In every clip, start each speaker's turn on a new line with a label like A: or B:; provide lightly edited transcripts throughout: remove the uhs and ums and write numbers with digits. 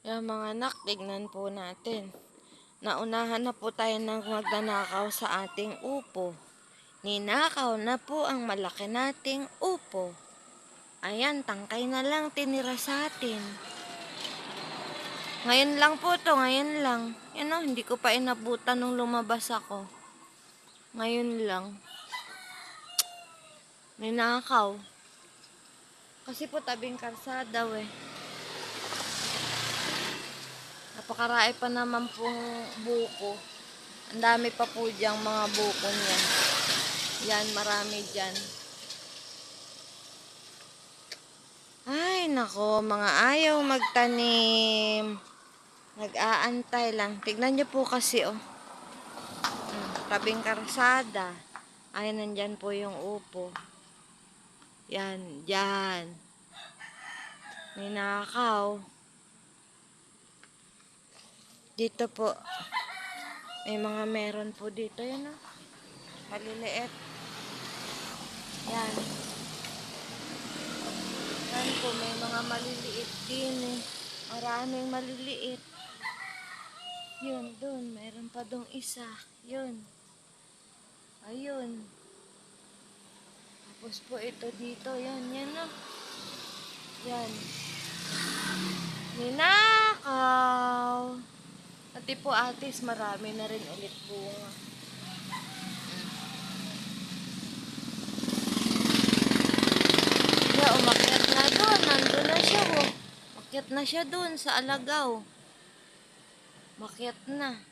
A: Yung mga anak, tignan po natin. Naunahan na po tayo ng magnanakaw sa ating upo. Ninakaw na po ang malaki nating upo. Ayan, tangkay na lang tinira sa atin. Ngayon lang po to, ngayon lang. Yan o, hindi ko pa inabutan nung lumabas ako. Ngayon lang. Ninakaw. Kasi po tabing karsada eh. Napakarai pa naman pong buko. Ang dami pa po diyang mga buko niya. Yan, marami dyan. Ay, nako, mga ayaw magtanim. Nag-aantay lang. Tignan niyo po kasi, oh. Tabing karsada. Ay, nandyan po yung upo. Yan, dyan. Ninakaw. Dito po. May mga meron po dito. Yan, oh. Maliliit. Yan. Yan po, may mga maliliit din eh. Maraming maliliit. Yun, dun. Meron pa dong isa. Yun. Ayun. Tapos po ito dito. Yan, yan na. Yan. Ninakaw. Pati po atis, marami na rin ulit bunga. Ya, umakyat na doon. Nandun na siya, oh. Umakyat na siya doon sa alagaw. Umakyat na.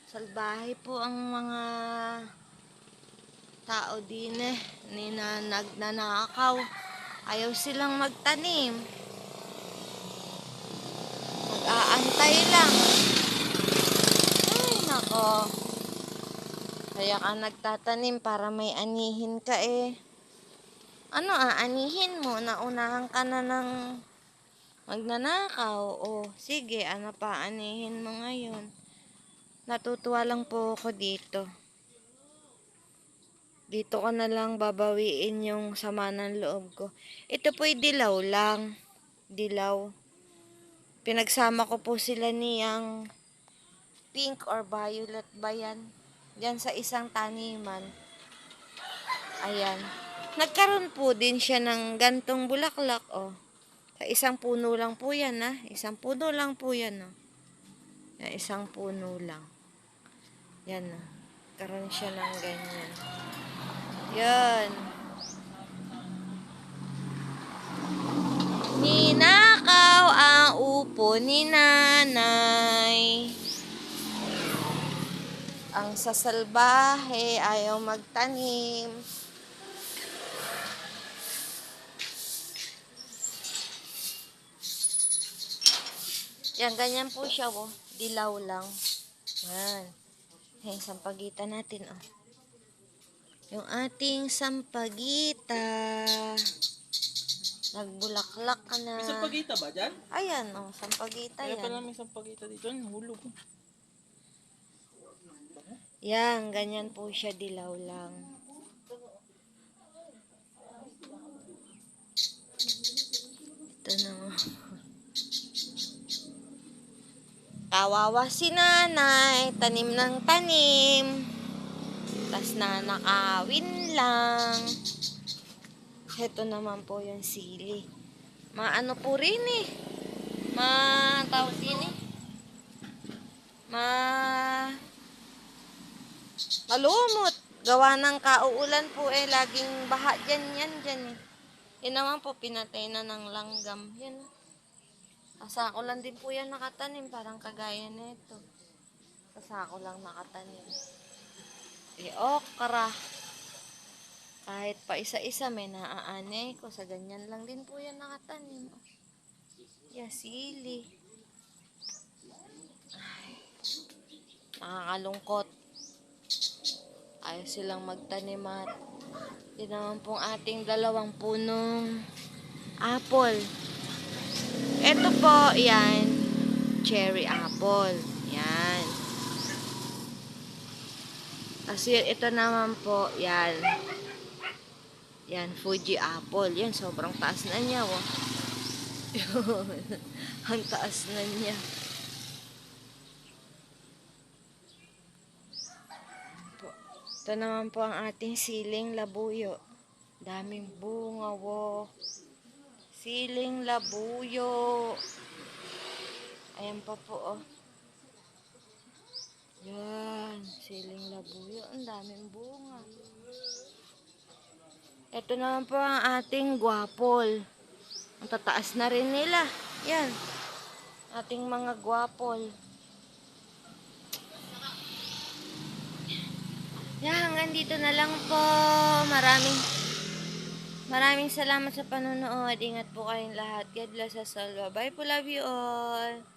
A: Salbahe po ang mga tao din eh. Nagnanakaw. Ayaw silang magtanim. Nag-aantay lang. Ay, nako. Kaya ka nagtatanim para may anihin ka eh. Ano aanihin mo? Naunahan ka na ng magnanakaw. O, sige, ano pa anihin mo ngayon? Natutuwa lang po ako dito. Dito ko na lang babawiin yung sama ng loob ko. Ito po'y dilaw lang. Dilaw. Pinagsama ko po sila niyang pink or violet ba yan? Diyan sa isang taniman. Ayan. Nagkaroon po din siya ng gantong bulaklak, oh. Sa isang puno lang po yan, ha. Isang puno lang po yan, oh. Yan, isang puno lang. Yan, oh. Karoon siya ng ganyan. Yan. Ninakaw ang upo ni nanay. Ang sasalbahe ayaw magtanim. Yan, ganyan po siya, oh. Dilaw lang. Yan. Hey, sampagitan natin, oh. Yung ating sampagita. Nagbulaklak na.
B: May sampagita ba dyan?
A: Ayan, oh. Sampagita
B: Kaya
A: yan.
B: pala may sampagita dito. Ang hulog.
A: Yan, ganyan po siya, dilaw lang. Ito naman. Kawawa si nanay, tanim ng tanim. Tas nanakawin lang. Ito naman po yung sili. Maano po rin eh. Tawag din eh. Malumot. Gawa ng kauulan po eh. Laging baha dyan eh. Yan naman po, pinatay na ng langgam. Yan. Kasako lang din po yan nakatanim. Parang kagaya na ito. Kasako lang nakatanim. Okra. Kahit pa isa-isa may naaanay ko. Sa ganyan lang din po yan nakatanim. Sili. Ay, nakakalungkot. Ayaw silang magtanim at yun naman pong ating dalawang punong apple. Ito po, yan. Cherry apple. Yan. Kasi ito naman po, yan. Yan, Fuji apple. Yan, sobrang taas na niya, oh. Ang taas na niya. Po. Ito naman po ang ating siling labuyo. Daming bunga, wo. Siling labuyo. Ayan pa po, oh. Yan, siling labuyo. Ang daming bunga. Ito naman po ang ating gwapol. Ang tataas na rin nila. Yan. Ating mga gwapol. Yan, hanggang dito na lang po. Maraming salamat sa panonood. Ingat po kayong lahat. God bless us all. Bye po. Love you all.